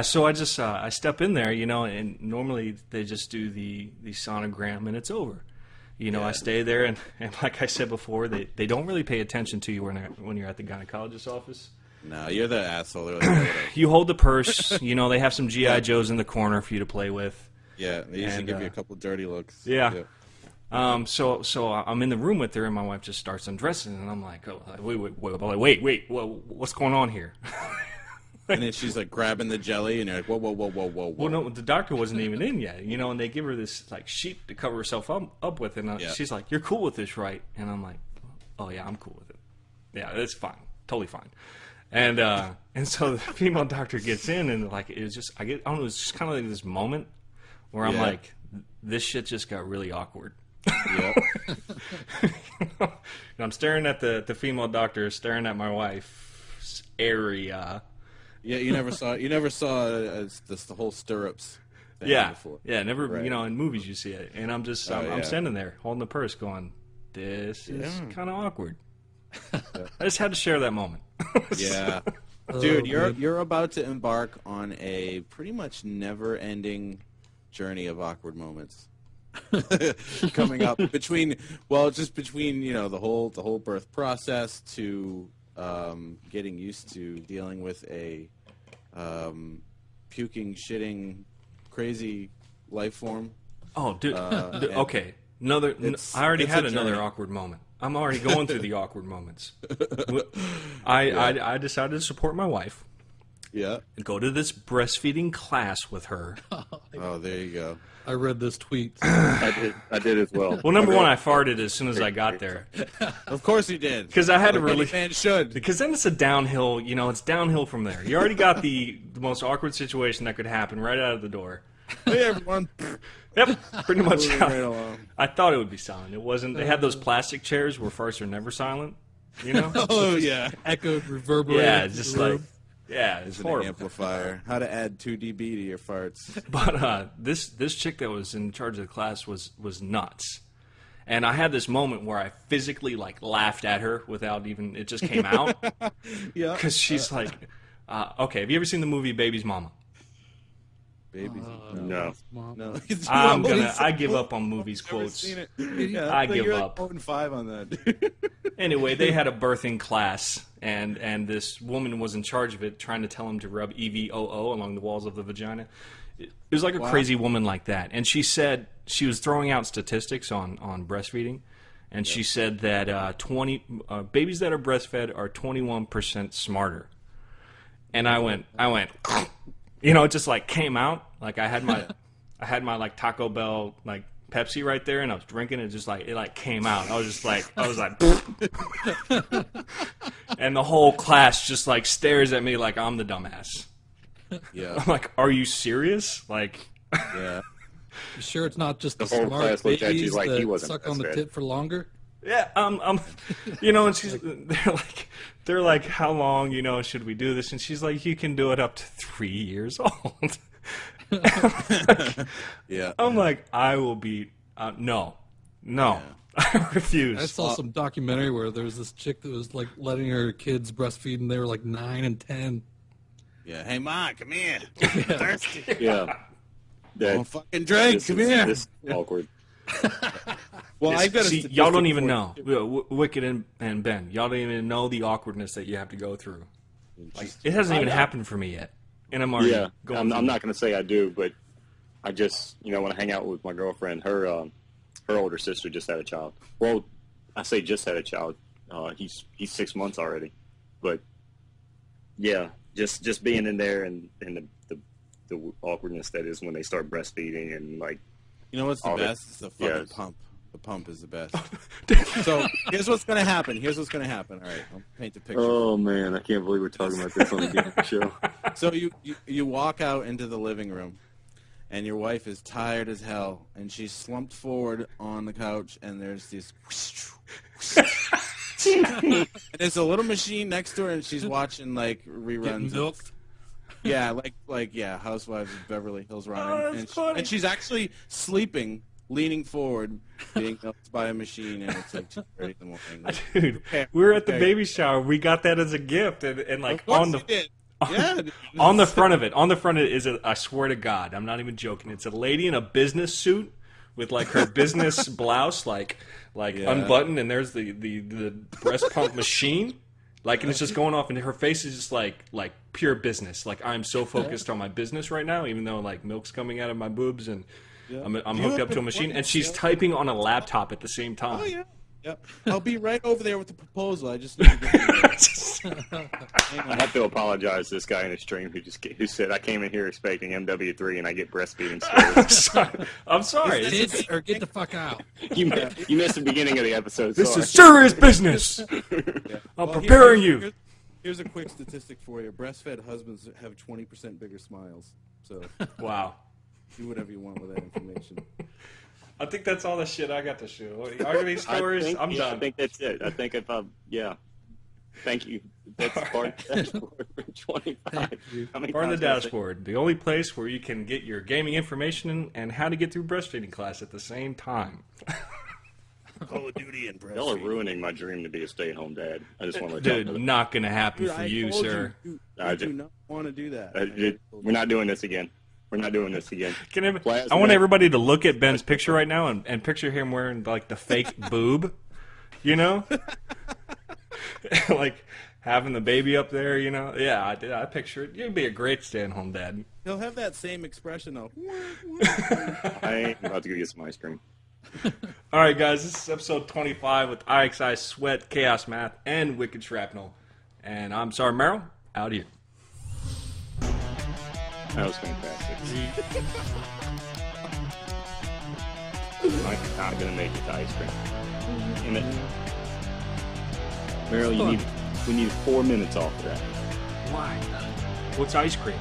so I just I step in there, you know, and normally they just do the sonogram and it's over. You know, I stay there, and like I said before, they don't really pay attention to you when you're at the gynecologist's office. No, you're the asshole. They're like, whatever. You hold the purse, you know, they have some G.I. Joes in the corner for you to play with. Yeah, they usually And, give you a couple dirty looks. Yeah. So I'm in the room with her, and my wife just starts undressing, and I'm like, oh, wait, what's going on here? And then she's like grabbing the jelly, and you're like, whoa. Well, no, the doctor wasn't even in yet, you know, and they give her this like sheet to cover herself up with, and she's like, "You're cool with this, right?" And I'm like, "Oh yeah, I'm cool with it. Yeah, it's fine, totally fine." And so the female doctor gets in, and like it was just I don't know, it's just kind of like this moment where I'm like, this shit just got really awkward. Yep. And I'm staring at the female doctor, staring at my wife's area. Yeah, you never saw the whole stirrups thing before. Never. Right. You know, in movies you see it, and I'm just I'm standing there holding the purse, going, "This is kind of awkward." I just had to share that moment. Yeah, dude, you're about to embark on a pretty much never-ending journey of awkward moments coming up between you know the whole birth process to getting used to dealing with a puking, shitting, crazy life form. Oh, dude. Okay. I already had another awkward moment. I'm already going through the awkward moments. I decided to support my wife. Yeah. And go to this breastfeeding class with her. Oh, there you go. I read this tweet. I did as well. Well, number one, I farted as soon as I got there. Of course you did. Because I had to Like really... any man should. Because then it's a downhill, you know, it's downhill from there. You already got the most awkward situation that could happen right out of the door. Hey, everyone. Yep, pretty much. Moving right along. I thought it would be silent. It wasn't. They had those plastic chairs where farts are never silent, you know? Oh, yeah. Echoed, reverberated. Yeah, just like... Yeah, it's An horrible. amplifier. How to add 2 dB to your farts. But this chick that was in charge of the class was nuts. And I had this moment where I physically like laughed at her without even... It just came out. Yeah. Because she's like... okay, have you ever seen the movie Baby's Mama? Babies. No. No. I give up on movies quotes. Seen it. Yeah, I like give you're up. Like 0.5 on that. Anyway, they had a birthing class, and this woman was in charge of it, trying to tell him to rub EVOO along the walls of the vagina. It was like a crazy woman like that. And she said she was throwing out statistics on breastfeeding, and she said that babies that are breastfed are 21% smarter. And I went, you know, it just like came out. Like I had my like Taco Bell like Pepsi right there, and I was drinking it. Just like it like came out. I was like, and the whole class just like stares at me like I'm the dumbass. Yeah. I'm like, are you serious? Like, Yeah. You sure it's not just the whole smart class looked at you babies like he that wasn't suck on the breastfed. tit for longer? yeah, you know, and they're like, how long, you know, should we do this? And she's like, you can do it up to 3 years old. Yeah. I'm like, I will be, no, I refuse. I saw some documentary where there was this chick that was like letting her kids breastfeed, and they were like 9 and 10. Yeah. Hey, Ma, come here. Thirsty. Yeah. Don't fucking drink. Come here. This is awkward. Well, I've got a See, statistic y'all don't even for know. you. Wicked and Ben, y'all don't even know the awkwardness that you have to go through. Like, it hasn't even happened for me yet, and I'm already Yeah, going. I'm not going to say I do, but I just, you know, when I hang out with my girlfriend, her older sister just had a child. Well, I say just had a child. He's 6 months already, but yeah, just being in there and the awkwardness that is when they start breastfeeding and like. You know what's the all best? It's a fucking yes. pump. The pump is the best. So here's what's gonna happen. All right, I'll paint the picture. Oh man, I can't believe we're talking about this on the game show. So you walk out into the living room, and your wife is tired as hell, and she's slumped forward on the couch, and there's this. And there's a little machine next to her, and she's watching like reruns. Getting milked. Yeah, like Housewives of Beverly Hills running, that's funny. and she's actually sleeping, leaning forward, being milked by a machine, and it's like 2:30 in the morning. Dude, we were at the baby shower. We got that as a gift, and like Of course on the you did. Yeah, on the front of it, is I swear to God, I'm not even joking. It's a lady in a business suit with like her business blouse like unbuttoned, and there's the breast pump machine. Like, and it's just going off, and her face is just like pure business. Like, I'm so focused on my business right now, even though like milk's coming out of my boobs, and I'm hooked up to a machine, and she's typing on a laptop at the same time. Oh yeah. Yep. I'll be right over there with the proposal. I just need to get I have to apologize to this guy in the stream who said I came in here expecting MW3 and I get breastfeeding stories. I'm sorry. Kids, or get the fuck out. You missed the beginning of the episode. This sorry. is serious business. I'm preparing you. Here's a quick statistic for you. Breastfed husbands have 20% bigger smiles. So Wow. do whatever you want with that information. I think that's all the shit I got to show. Are there any stories? I'm done. I think that's it. I think if thank you. That's part of the dashboard for 25. Bar on the dashboard, the only place where you can get your gaming information and how to get through breastfeeding class at the same time. Call of Duty and breastfeeding. Y'all are ruining my dream to be a stay-at-home dad. I just want to let y'all know Dude, that. not gonna happen Dude, for I you, told sir. You I do do. not want to do that. We're not doing this again. We're not doing this again. I want everybody to look at Ben's picture right now and picture him wearing like the fake boob, you know, like having the baby up there, you know. Yeah, I picture it. You'd be a great stay-at-home dad. He'll have that same expression though. I ain't about to go get some ice cream. All right, guys, this is episode 25 with IXI, Sweat, Chaos Math, and Wicked Shrapnel. And I'm sorry, Merrill, out here. That was fantastic. I'm not gonna make it to ice cream. Damn it. Meryl, we need 4 minutes off of that. Why? What's ice cream?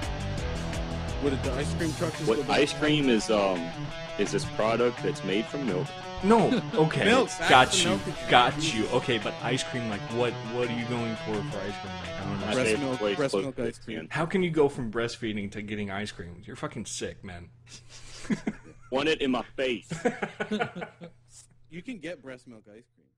What did the ice cream truck just What go back? ice cream is this product that's made from milk. No, okay, Milk, got that's the you, milk that you got use. you. Okay, but ice cream, like what are you going for ice cream? Like, I don't know. My Breast favorite milk- place breast close milk to ice cream. 10. How can you go from breastfeeding to getting ice cream? You're fucking sick, man. Want it in my face. You can get breast milk ice cream.